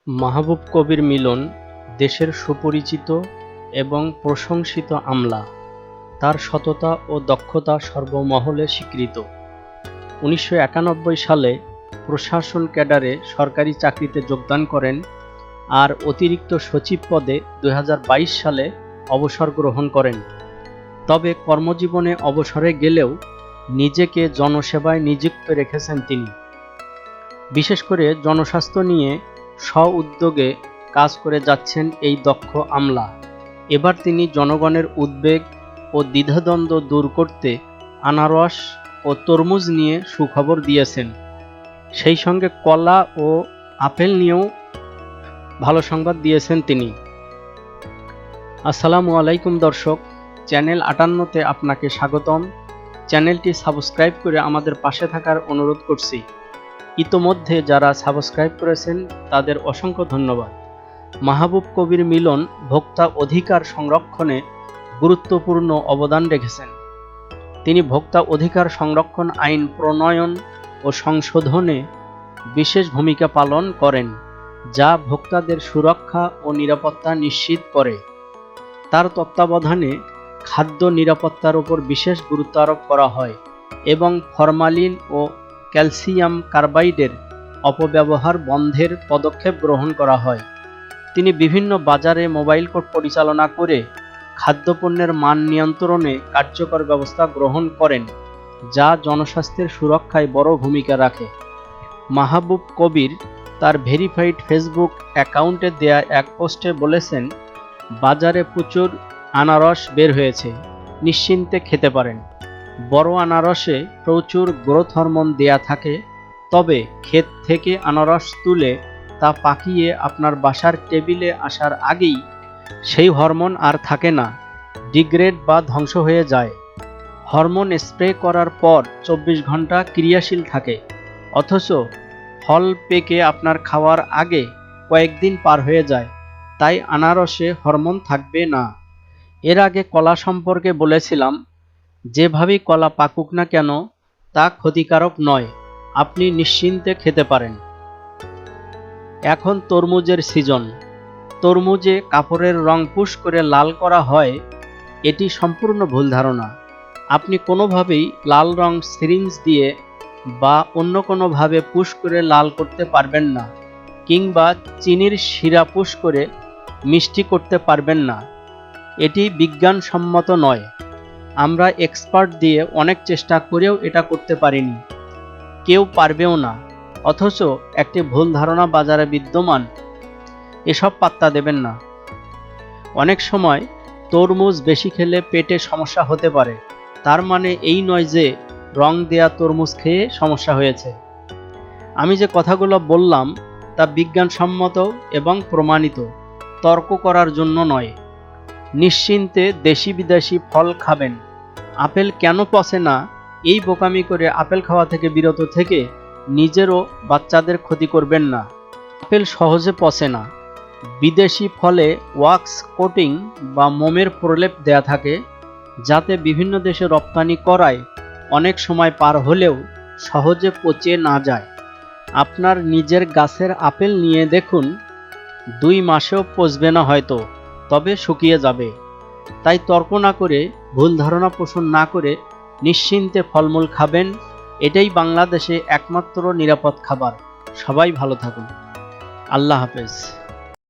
মাহবুব কবির মিলন দেশের সুপরিচিত এবং প্রশংসিত আমলা। তার সততা ও দক্ষতা সর্বমহলে স্বীকৃত। ১৯৯১ সালে প্রশাসন ক্যাডারে সরকারি চাকরিতে যোগদান করেন আর অতিরিক্ত সচিব পদে ২০২২ সালে অবসর গ্রহণ করেন। তবে কর্মজীবনে অবসরে গেলেও নিজেকে জনসেবায় নিযুক্ত রেখেছেন তিনি। বিশেষ করে জনস্বাস্থ্য নিয়ে স্ব-উদ্যোগে কাজ করে যাচ্ছেন এই দক্ষ আমলা। এবার তিনি জনগণের উদ্বেগ ও দ্বিধাদ্বন্দ্ব দূর করতে আনারস ও তরমুজ নিয়ে সুখবর দিয়েছেন। সেই সঙ্গে কলা ও আপেল নিয়েও ভালো সংবাদ দিয়েছেন তিনি। আসসালামু আলাইকুম দর্শক, চ্যানেল ৫৮তে আপনাকে স্বাগতম। চ্যানেলটি সাবস্ক্রাইব করে আমাদের পাশে থাকার অনুরোধ করছি। ইতোমধ্যে যারা সাবস্ক্রাইব করেছেন তাদের অসংখ্য ধন্যবাদ। মাহবুব কবির মিলন ভোক্তা অধিকার সংরক্ষণে গুরুত্বপূর্ণ অবদান রেখেছেন। তিনি ভোক্তা অধিকার সংরক্ষণ আইন প্রণয়ন ও সংশোধনে বিশেষ ভূমিকা পালন করেন, যা ভোক্তাদের সুরক্ষা ও নিরাপত্তা নিশ্চিত করে। তার তত্ত্বাবধানে খাদ্য নিরাপত্তার উপর বিশেষ গুরুত্ব আরোপ করা হয় এবং ফরমালিন ও ক্যালসিয়াম কার্বাইডের অপব্যবহার বন্ধের পদক্ষেপ গ্রহণ করা হয়। তিনি বিভিন্ন বাজারে মোবাইল কোর্ট পরিচালনা করে খাদ্যপণ্যের মান নিয়ন্ত্রণে কার্যকর ব্যবস্থা গ্রহণ করেন, যা জনস্বাস্থ্যের সুরক্ষায় বড় ভূমিকা রাখে। মাহবুব কবির তার ভেরিফাইড ফেসবুক অ্যাকাউন্টে দেয়া এক পোস্টে বলেছেন, বাজারে প্রচুর আনারস বের হয়েছে, নিশ্চিন্তে খেতে পারেন। বড় আনারসে প্রচুর গ্রোথ হরমোন দেয়া থাকে, তবে ক্ষেত থেকে আনারস তুলে তা পাকিয়ে আপনার বাসার টেবিলে আসার আগেই সেই হরমোন আর থাকে না, ডিগ্রেড বা ধ্বংস হয়ে যায়। হরমোন স্প্রে করার পর ২৪ ঘন্টা ক্রিয়াশীল থাকে, অথচ ফল পেকে আপনার খাওয়ার আগে কয়েকদিন পার হয়ে যায়, তাই আনারসে হরমোন থাকবে না। এর আগে কলা সম্পর্কে বলেছিলাম, যেভাবেই কলা পাকুক না কেন তা ক্ষতিকারক নয়, আপনি নিশ্চিন্তে খেতে পারেন। এখন তরমুজের সিজন। তরমুজে কাপড়ের রং পুশ করে লাল করা হয়, এটি সম্পূর্ণ ভুল ধারণা। আপনি কোনোভাবেই লাল রং সিরিঞ্জ দিয়ে বা অন্য কোনোভাবে পুশ করে লাল করতে পারবেন না, কিংবা চিনির শিরা পুশ করে মিষ্টি করতে পারবেন না। এটি বিজ্ঞানসম্মত নয়। আমরা এক্সপার্ট দিয়ে অনেক চেষ্টা করেও এটা করতে পারিনি, কেউ পারবেও না, অথচ একটি ভুল ধারণা বাজারে বিদ্যমান। এসব পাত্তা দেবেন না। অনেক সময় তরমুজ বেশি খেলে পেটে সমস্যা হতে পারে, তার মানে এই নয় যে রং দেয়া তরমুজ খেয়ে সমস্যা হয়েছে। আমি যে কথাগুলো বললাম তা বিজ্ঞানসম্মত এবং প্রমাণিত, তর্ক করার জন্য নয়। নিশ্চিন্তে দেশি বিদেশি ফল খাবেন। আপেল কেন পচে না এই বোকামি করে আপেল খাওয়া থেকে বিরত থেকে নিজেরও বাচ্চাদের ক্ষতি করবেন না। আপেল সহজে পচে না। বিদেশি ফলে ওয়াক্স কোটিং বা মোমের প্রলেপ দেয়া থাকে, যাতে বিভিন্ন দেশে রপ্তানি করায় অনেক সময় পার হলেও সহজে পচে না যায়। আপনার নিজের গাছের আপেল নিয়ে দেখুন, ২ মাসেও পচবে না হয়তো, তবে শুকিয়ে যাবে। তাই তর্ক না করে, ভুল ধারণা পোষণ না করে নিশ্চিন্তে ফলমূল খাবেন। এটাই বাংলাদেশে একমাত্র নিরাপদ খাবার। সবাই ভালো থাকুন। আল্লাহ হাফেজ।